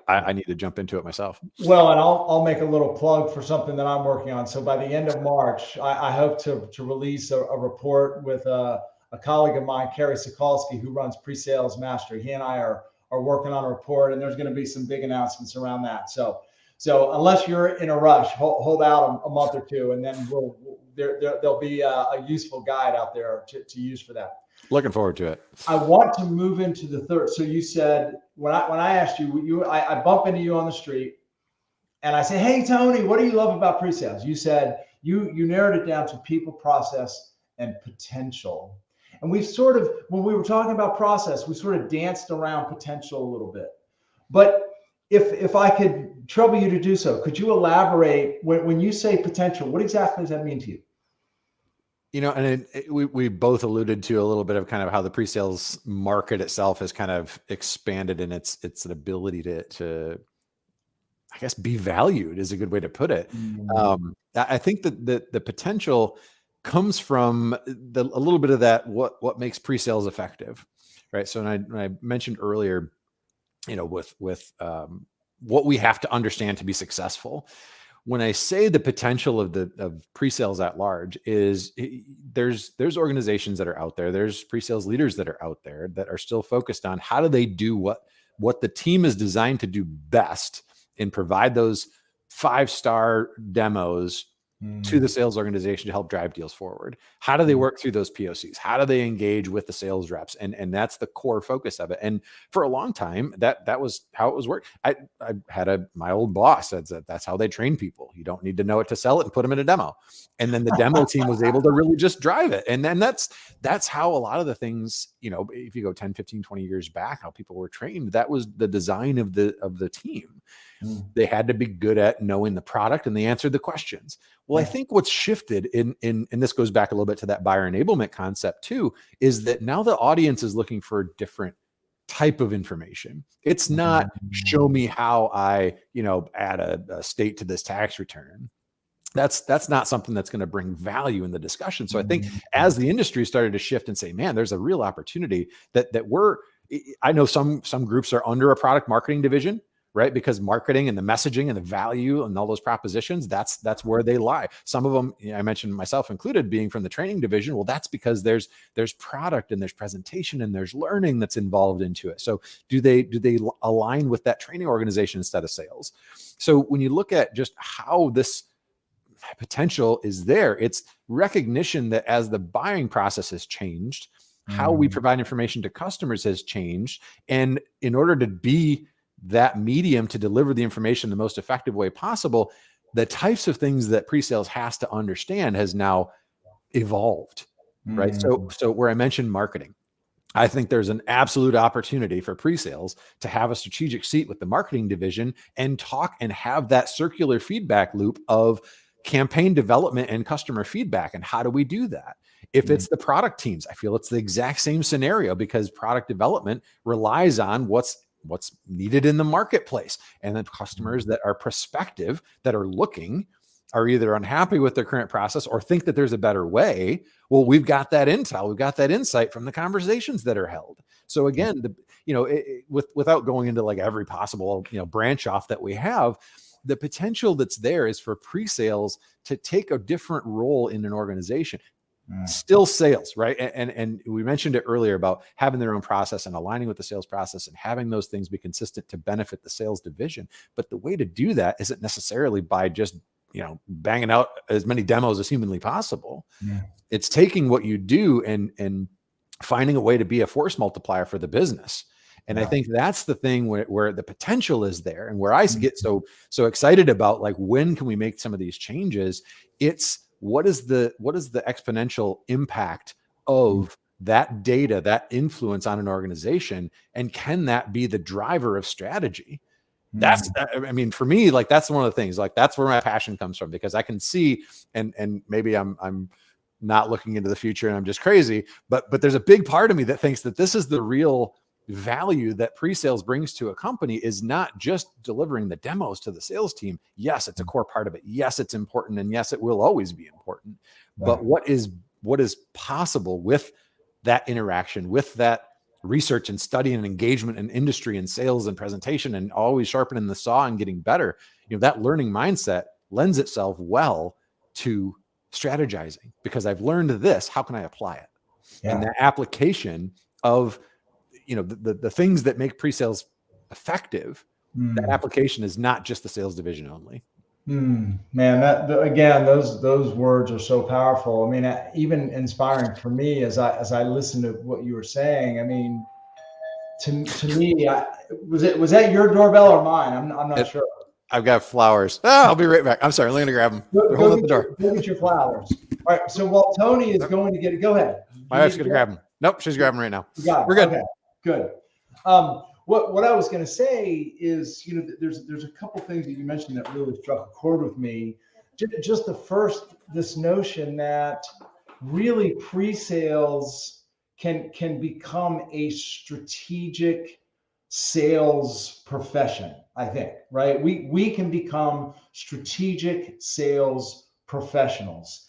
I need to jump into it myself. Well, and I'll make a little plug for something that I'm working on. So by the end of March, I hope to release a report with a colleague of mine, Kerry Sokolsky, who runs Pre-Sales Mastery. He and I are working on a report, and there's going to be some big announcements around that. So unless you're in a rush, hold out a month or two, and then there'll be a useful guide out there to use for that. Looking forward to it. I want to move into the third. So you said, when I asked you, I bump into you on the street and I say, hey, Tony, what do you love about pre-sales? You said you narrowed it down to people, process, and potential. And we sort of, when we were talking about process, we sort of danced around potential a little bit. But if I could trouble you to do so, could you elaborate when you say potential, what exactly does that mean to you? And we both alluded to a little bit of kind of how the pre-sales market itself has kind of expanded in its ability to I guess be valued is a good way to put it. I think that the potential comes from a little bit of that what makes pre-sales effective, right? So when I mentioned earlier, with what we have to understand to be successful. When I say the potential of pre-sales at large is there's organizations that are out there, there's pre-sales leaders that are out there that are still focused on how do they do what the team is designed to do best and provide those 5-star demos to the sales organization to help drive deals forward. How do they work through those POCs? How do they engage with the sales reps? And that's the core focus of it. And for a long time, that was how it was worked. I had my old boss said that that's how they train people. You don't need to know it to sell it and put them in a demo. And then the demo team was able to really just drive it. And then that's how a lot of the things, if you go 10, 15, 20 years back, how people were trained, that was the design of the team. They had to be good at knowing the product, and they answered the questions. Well, I think what's shifted and this goes back a little bit to that buyer enablement concept too, is that now the audience is looking for a different type of information. It's not show me how I, add a state to this tax return. that's not something that's going to bring value in the discussion. So I think Mhm. as the industry started to shift and say, man, there's a real opportunity that I know some groups are under a product marketing division, right? Because marketing and the messaging and the value and all those propositions, that's where they lie. Some of them, I mentioned myself included, being from the training division. Well, that's because there's product and there's presentation and there's learning that's involved into it. So do they align with that training organization instead of sales? So when you look at just how this potential is there, it's recognition that as the buying process has changed, how we provide information to customers has changed. And in order to be that medium to deliver the information the most effective way possible, the types of things that pre-sales has to understand has now evolved, right? So where I mentioned marketing, I think there's an absolute opportunity for pre-sales to have a strategic seat with the marketing division and talk and have that circular feedback loop of campaign development and customer feedback. And how do we do that? If it's the product teams, I feel it's the exact same scenario, because product development relies on what's needed in the marketplace. And then customers that are prospective, that are looking, are either unhappy with their current process or think that there's a better way. Well, we've got that intel, we've got that insight from the conversations that are held. So again, without going into like every possible, branch off that we have, the potential that's there is for pre-sales to take a different role in an organization. Still sales, right? And we mentioned it earlier about having their own process and aligning with the sales process and having those things be consistent to benefit the sales division. But the way to do that isn't necessarily by just banging out as many demos as humanly possible. It's taking what you do and finding a way to be a force multiplier for the business. And I think that's the thing where the potential is there, and where I get so excited about, like, when can we make some of these changes? It's what is the exponential impact of that data, that influence on an organization, and can that be the driver of strategy? That's, I mean, for me, like, that's one of the things, like, that's where my passion comes from, because I can see, and maybe I'm not looking into the future and I'm just crazy, but there's a big part of me that thinks that this is the real value that pre-sales brings to a company, is not just delivering the demos to the sales team. Yes, it's a core part of it. Yes, it's important. And yes, it will always be important. But what is possible with that interaction, with that research and study and engagement and industry and sales and presentation, and always sharpening the saw and getting better, that learning mindset lends itself well to strategizing, because I've learned this, how can I apply it? And that application of the things that make pre-sales effective, that application is not just the sales division only. Man, again, those words are so powerful. I mean, even inspiring for me as I listen to what you were saying. I mean, to me, was that your doorbell or mine? I'm not sure. I've got flowers. I'll be right back. I'm sorry. I'm going to grab them. They're holding at the door. Go get your flowers. All right. So while Tony is going to get it, go ahead. My wife's going to grab them. Nope, she's grabbing right now. We're good. Okay, good. What I was going to say is, there's a couple things that you mentioned that really struck a chord with me. Just this notion that really pre-sales can become a strategic sales profession, I think, right? We can become strategic sales professionals.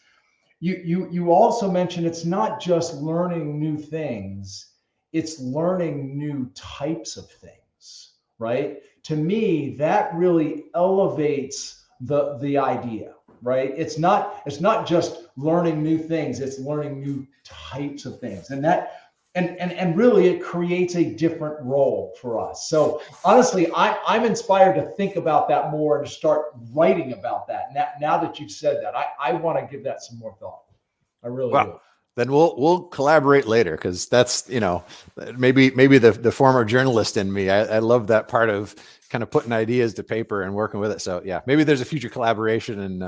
You also mentioned it's not just learning new things, it's learning new types of things, right? To me, that really elevates the idea, right? It's not just learning new things, it's learning new types of things. And really it creates a different role for us. So honestly, I'm inspired to think about that more and to start writing about that. Now that you've said that, I want to give that some more thought. I really do. Then we'll collaborate later, because that's, maybe the former journalist in me. I love that part of kind of putting ideas to paper and working with it. So yeah, maybe there's a future collaboration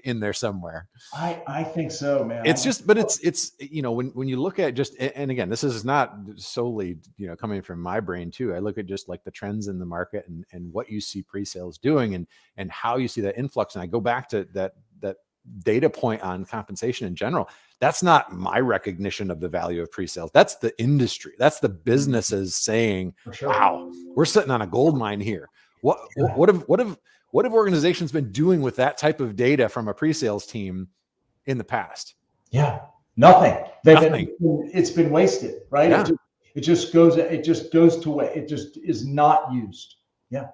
in there somewhere. I think so, man. It's just, but it's when you look at just, and again, this is not solely coming from my brain too. I look at just like the trends in the market and what you see pre-sales doing and how you see that influx. And I go back to that data point on compensation in general. That's not my recognition of the value of pre-sales. That's the industry. That's the businesses saying, wow, we're sitting on a gold mine here. What what have organizations been doing with that type of data from a pre-sales team in the past? Yeah, nothing. Nothing. It's been wasted, right? Yeah. It just goes to waste. It just is not used. Yeah.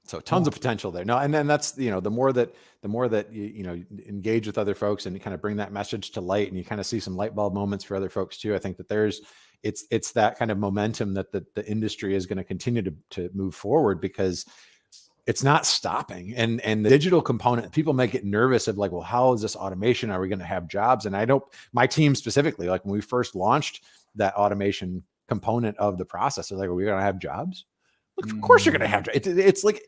So tons of potential there. No, and then that's, the more that you engage with other folks and you kind of bring that message to light, and you kind of see some light bulb moments for other folks too. I think that it's that kind of momentum that the industry is going to continue to move forward, because it's not stopping. And the digital component, people might get nervous of like, well, how is this automation? Are we going to have jobs? And I don't, my team specifically, like when we first launched that automation component of the process, they're like, are we going to have jobs? Look, of course you're going to have to.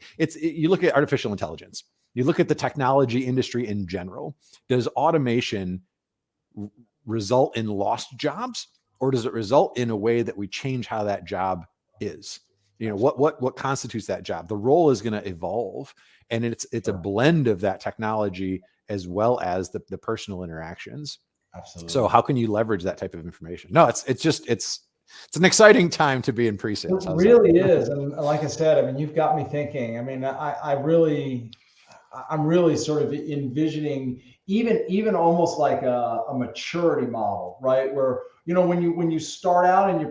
You look at artificial intelligence, you look at the technology industry in general. Does automation result in lost jobs, or does it result in a way that we change how that job is? What constitutes that job? The role is going to evolve, and it's a blend of that technology as well as the personal interactions. Absolutely. So how can you leverage that type of information? No, it's an exciting time to be in pre-sales. It really is. And like I said, I mean, you've got me thinking. I mean, I'm really sort of envisioning even almost like a maturity model, right? Where, when you start out in the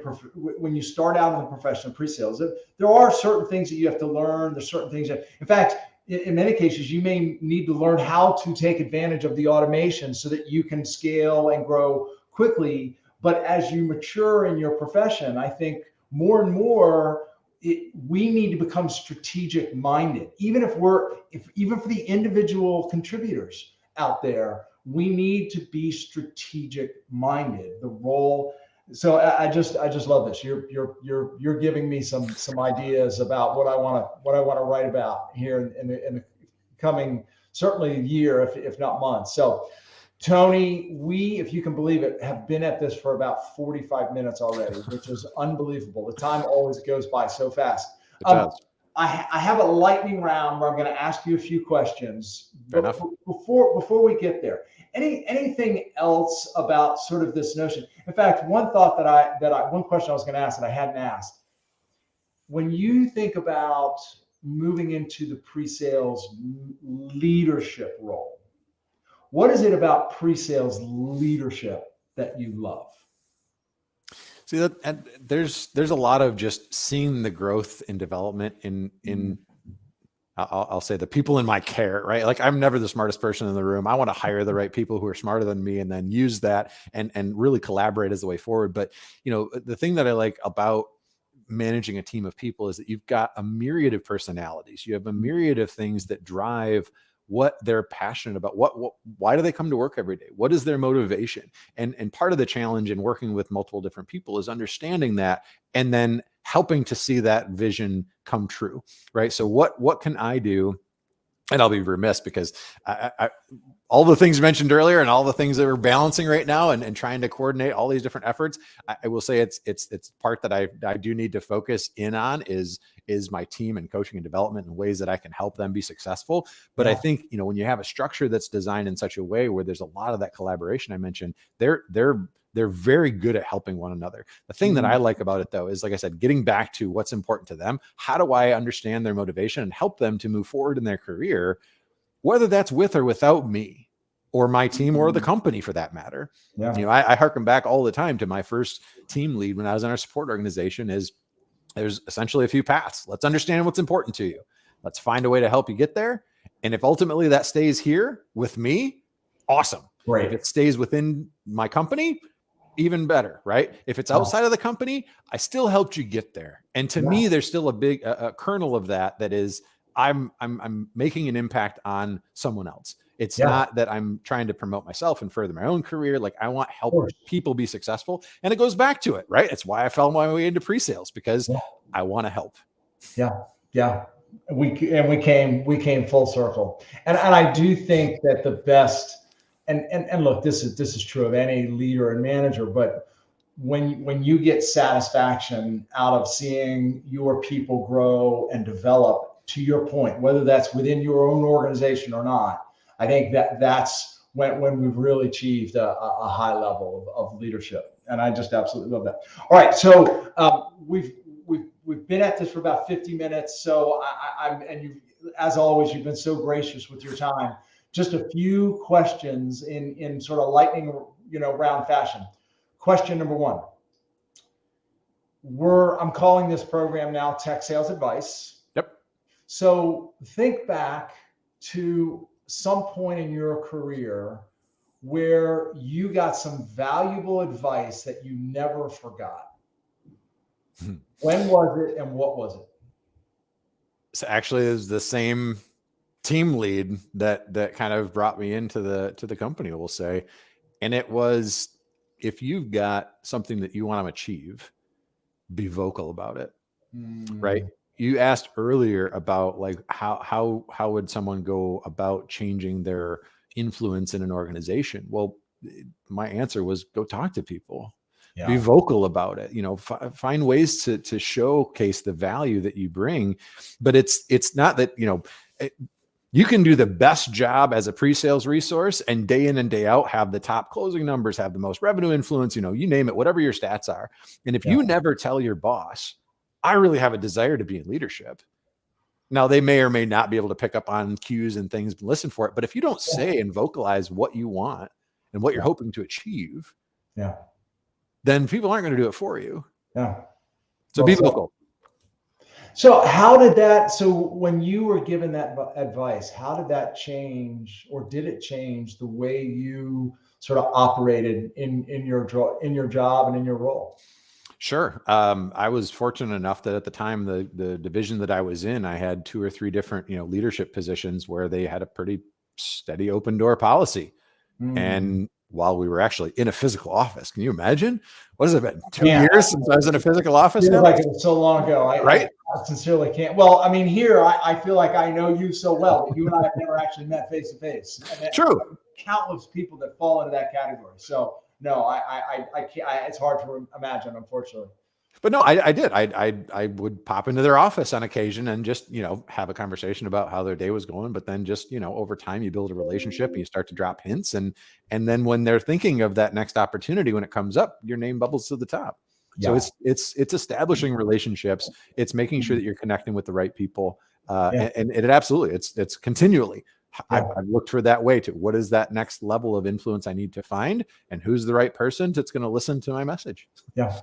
profession of pre-sales, there are certain things that you have to learn. There's certain things that, in fact, in many cases, you may need to learn how to take advantage of the automation so that you can scale and grow quickly. But as you mature in your profession, I think more and more we need to become strategic minded. Even for the individual contributors out there, we need to be strategic minded. The role. So I just love this. You're giving me some ideas about what I want to write about here in the coming, certainly year, if not months. So, Tony, we, if you can believe it, have been at this for about 45 minutes already, which is unbelievable. The time always goes by so fast. I have a lightning round where I'm going to ask you a few questions. But before we get there, anything else about sort of this notion? In fact, one thought one question I was going to ask that I hadn't asked. When you think about moving into the pre-sales leadership role, what is it about pre-sales leadership that you love? See that, and there's a lot of just seeing the growth and development in I'll say the people in my care, right? Like, I'm never the smartest person in the room. I want to hire the right people who are smarter than me, and then use that and really collaborate as the way forward. But the thing that I like about managing a team of people is that you've got a myriad of personalities. You have a myriad of things that drive what they're passionate about. Why do they come to work every day? What is their motivation? And part of the challenge in working with multiple different people is understanding that, and then helping to see that vision come true, right? So what can I do? And I'll be remiss, because I all the things mentioned earlier and all the things that we're balancing right now and trying to coordinate all these different efforts, I will say it's part that I do need to focus in on is my team and coaching and development, and ways that I can help them be successful. But I think, when you have a structure that's designed in such a way where there's a lot of that collaboration I mentioned, they're very good at helping one another. The thing that I like about it, though, is, like I said, getting back to what's important to them. How do I understand their motivation and help them to move forward in their career, whether that's with or without me or my team or the company for that matter? Yeah. I harken back all the time to my first team lead when I was in our support organization. There's essentially a few paths. Let's understand what's important to you. Let's find a way to help you get there. And if ultimately that stays here with me, awesome. Great. If it stays within my company, even better, right? If it's outside of the company, I still helped you get there. And to me, there's still a big a kernel of that is I'm making an impact on someone else. It's not that I'm trying to promote myself and further my own career. Like, I want help people be successful. And it goes back to it, right? It's why I fell my way into pre-sales, because I want to help. Yeah. Yeah. We came full circle. And I do think that the best, and look, this is true of any leader and manager, but when you get satisfaction out of seeing your people grow and develop, to your point, whether that's within your own organization or not, I think that's when we've really achieved a high level of leadership. And I just absolutely love that. All right, so we've been at this for about 50 minutes. So as always, you've been so gracious with your time. Just a few questions in sort of lightning, round fashion. Question number one. I'm calling this program now Tech Sales Advice. Yep. So think back to some point in your career where you got some valuable advice that you never forgot. When was it and what was it? So actually, it was the same team lead that kind of brought me into the company, we'll say. And it was, if you've got something that you want to achieve, be vocal about it. Right. You asked earlier about like how would someone go about changing their influence in an organization? Well, my answer was go talk to people. Yeah. Be vocal about it. Find ways to showcase the value that you bring. But it's not that, you can do the best job as a pre-sales resource and day in and day out have the top closing numbers, have the most revenue influence, you name it, whatever your stats are. And if you never tell your boss, I really have a desire to be in leadership. Now they may or may not be able to pick up on cues and things and listen for it. But if you don't say and vocalize what you want and what you're hoping to achieve, then people aren't going to do it for you. Yeah. So be vocal. So when you were given that advice, how did that change, or did it change the way you sort of operated in your job and in your role? Sure. I was fortunate enough that at the time, the division that I was in, I had 2 or 3 different, leadership positions where they had a pretty steady open door policy. And while we were actually in a physical office, can you imagine? What has it been? 2 years since I was in a physical office? Feels like it was so long ago. Right? I sincerely can't. Well, I mean, here I feel like I know you so well, but you and I have never actually met face to face. True. Countless people that fall into that category. So no, I can't. It's hard to imagine, unfortunately. But no, I did. I would pop into their office on occasion and just, have a conversation about how their day was going. But then just, over time, you build a relationship and you start to drop hints. And then when they're thinking of that next opportunity, when it comes up, your name bubbles to the top. Yeah. So it's establishing relationships. It's making sure that you're connecting with the right people. And it absolutely, it's continually. I've looked for that way to what is that next level of influence I need to find, and who's the right person that's going to listen to my message. Yeah.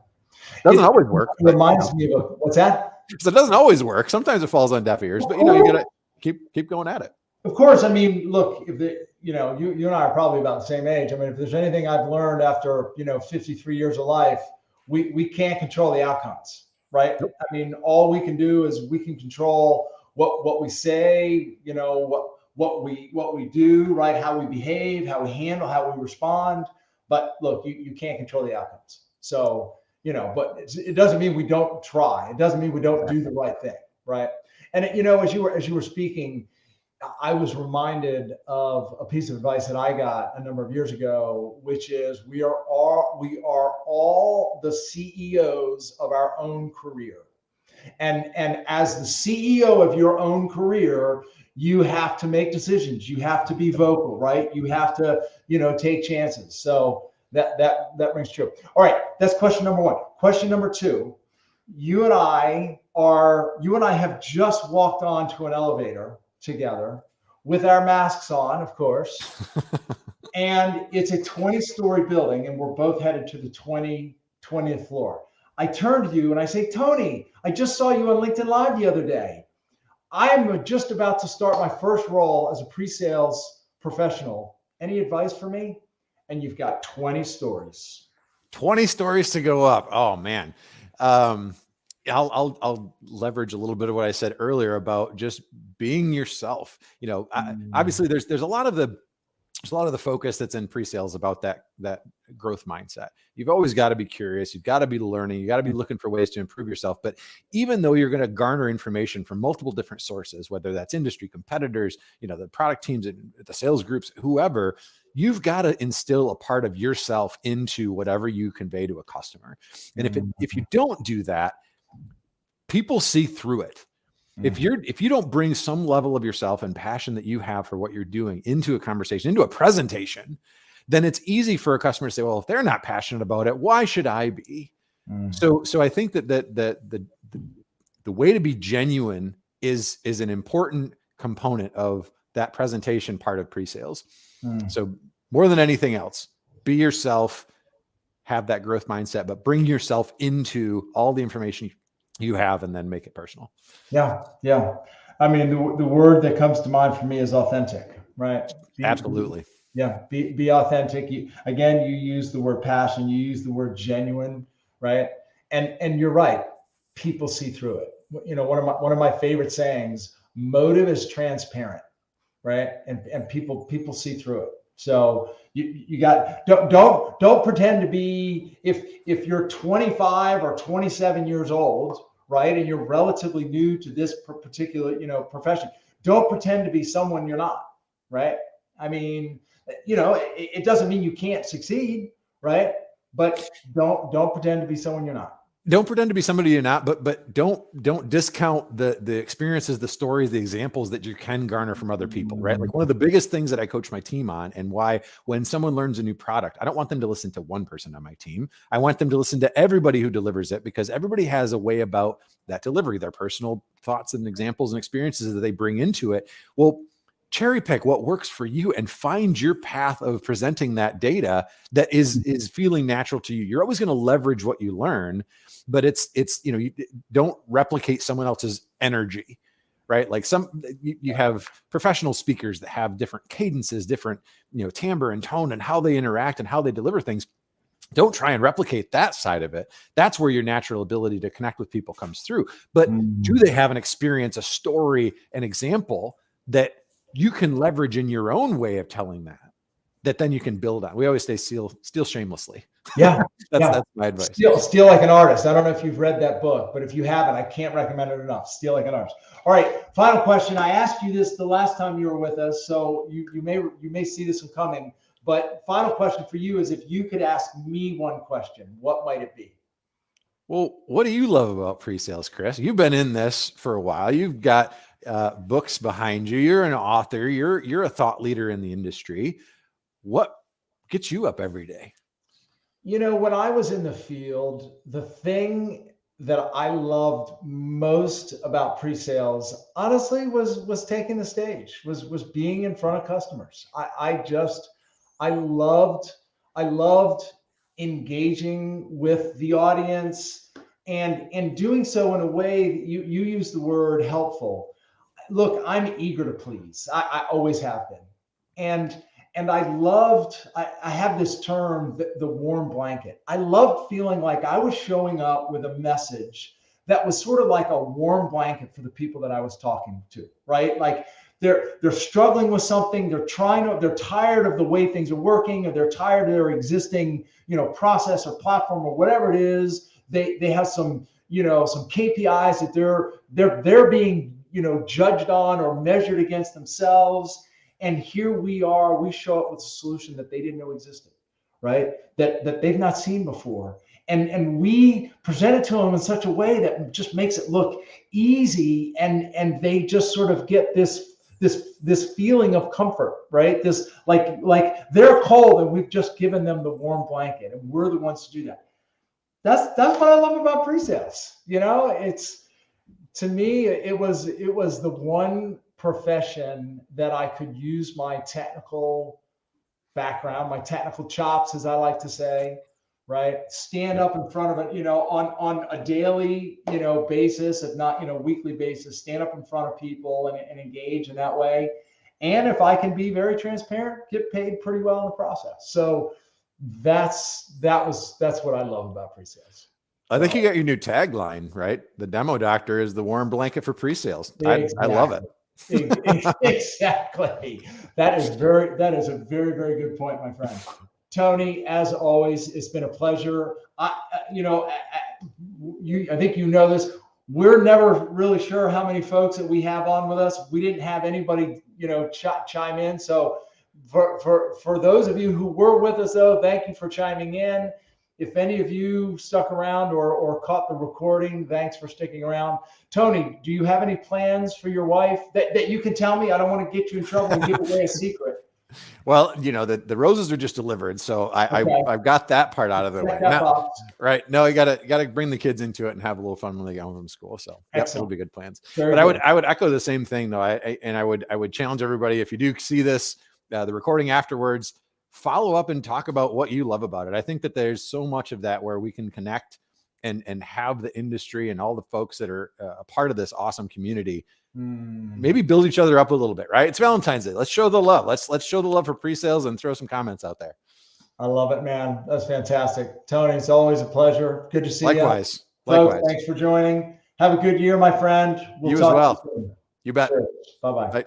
Doesn't always work. It reminds me of what's that? So it doesn't always work. Sometimes it falls on deaf ears, but you gotta keep going at it. Of course. I mean, look, if you and I are probably about the same age. I mean, if there's anything I've learned after 53 years of life, we can't control the outcomes, right? Nope. I mean, all we can do is we can control what we say, what we do, right? How we behave, how we handle, how we respond. But look, you can't control the outcomes. So, but it doesn't mean we don't try. It doesn't mean we don't do the right thing, right? And as you were speaking, I was reminded of a piece of advice that I got a number of years ago, which is we are all the CEOs of our own career. And as the CEO of your own career, you have to make decisions. You have to be vocal, right? You have to, take chances. So that rings true. All right, that's question number 1. Question number 2, you and I have just walked onto an elevator together with our masks on, of course. And it's a 20-story building, and we're both headed to the 20th floor. I turn to you and I say, Tony, I just saw you on LinkedIn Live the other day. I'm just about to start my first role as a pre-sales professional. Any advice for me? And you've got 20 stories. 20 stories to go up. Oh man. I'll leverage a little bit of what I said earlier about just being yourself. Obviously there's a lot of the focus that's in pre-sales about that growth mindset. You've always got to be curious. You've got to be learning. You got to be looking for ways to improve yourself. But even though you're going to garner information from multiple different sources, whether that's industry competitors, the product teams, the sales groups, whoever, you've got to instill a part of yourself into whatever you convey to a customer. And if you don't do that, people see through it. If you don't bring some level of yourself and passion that you have for what you're doing into a conversation, into a presentation, then it's easy for a customer to say, well, if they're not passionate about it, why should I be? So I think that the way to be genuine is an important component of that presentation part of pre-sales. Mm. So more than anything else, be yourself, have that growth mindset, but bring yourself into all the information you have and then make it personal. Yeah. Yeah. I mean, the word that comes to mind for me is authentic, right? Absolutely. Be authentic. You use the word passion, you use the word genuine, right? And you're right. People see through it. You know, one of my favorite sayings, motive is transparent, right? And people see through it. So you got, don't pretend to be, if you're 25 or 27 years old, right, and you're relatively new to this particular, profession, don't pretend to be someone you're not, right? I mean, it doesn't mean you can't succeed, right? But don't pretend to be someone you're not. Don't pretend to be somebody you're not, but don't discount the experiences, the stories, the examples that you can garner from other people, right? Like one of the biggest things that I coach my team on, and why when someone learns a new product, I don't want them to listen to one person on my team. I want them to listen to everybody who delivers it, because everybody has a way about that delivery, their personal thoughts and examples and experiences that they bring into it. Well, cherry pick what works for you and find your path of presenting that data that is feeling natural to you. You're always going to leverage what you learn, but it's you don't replicate someone else's energy, right? Like you have professional speakers that have different cadences, different timbre and tone, and how they interact and how they deliver things. Don't try and replicate that side of it. That's where your natural ability to connect with people comes through. But do they have an experience, a story, an example that you can leverage in your own way of telling that then you can build on? We always say steal shamelessly. Yeah. That's my advice. Steal like an artist. I don't know if you've read that book, but if you haven't, I can't recommend it enough. Steal like an artist. All right. Final question. I asked you this the last time you were with us, so you may see this one coming, but final question for you is, if you could ask me one question, what might it be? Well, what do you love about pre-sales, Chris? You've been in this for a while. You've got books behind you. You're an author. You're a thought leader in the industry. What gets you up every day? When I was in the field, the thing that I loved most about pre-sales, honestly, was taking the stage, was being in front of customers. I loved engaging with the audience and doing so in a way that you use the word helpful. Look, I'm eager to please. I always have been. And I have this term, the warm blanket. I loved feeling like I was showing up with a message that was sort of like a warm blanket for the people that I was talking to, right? Like they're struggling with something, they're tired of the way things are working, or they're tired of their existing, process or platform or whatever it is. They have some KPIs that they're being, judged on or measured against themselves. And here we show up with a solution that they didn't know existed, right? That they've not seen before. And we present it to them in such a way that just makes it look easy, and they just sort of get this feeling of comfort, right? This like they're cold and we've just given them the warm blanket, and we're the ones to do that. That's what I love about pre-sales. It's, to me, it was the one profession that I could use my technical background, my technical chops, as I like to say, right? Stand up in front of it, on a daily, basis, if not, weekly basis, stand up in front of people and engage in that way. And if I can be very transparent, get paid pretty well in the process. So that's what I love about pre-sales. I think you got your new tagline, right? The demo doctor is the warm blanket for pre-sales. Exactly. I love it. Exactly. That is a very, very good point, my friend. Tony, as always, it's been a pleasure. I think this. We're never really sure how many folks that we have on with us. We didn't have anybody, chime in. So for those of you who were with us, though, thank you for chiming in. If any of you stuck around or caught the recording, thanks for sticking around. Tony, do you have any plans for your wife that you can tell me? I don't want to get you in trouble and give away a secret. Well, you know, the roses are just delivered. So Okay. I've got that part out of the way. Check that Now, box. right. No, you gotta bring the kids into it and have a little fun when they get home from school. So yep, it'll Excellent. be good plans. Very But good. I would echo the same thing though. I would challenge everybody, if you do see this, the recording afterwards, follow up and talk about what you love about it. I think that there's so much of that where we can connect and have the industry and all the folks that are a part of this awesome community maybe build each other up a little bit, right? It's Valentine's Day. Let's show the love. Let's show the love for pre-sales and throw some comments out there. I love it, man. That's fantastic. Tony, it's always a pleasure. Good to see Likewise. you. Folks, thanks for joining. Have a good year, my friend. You as well. You soon. You bet. Sure. Bye-bye. Bye.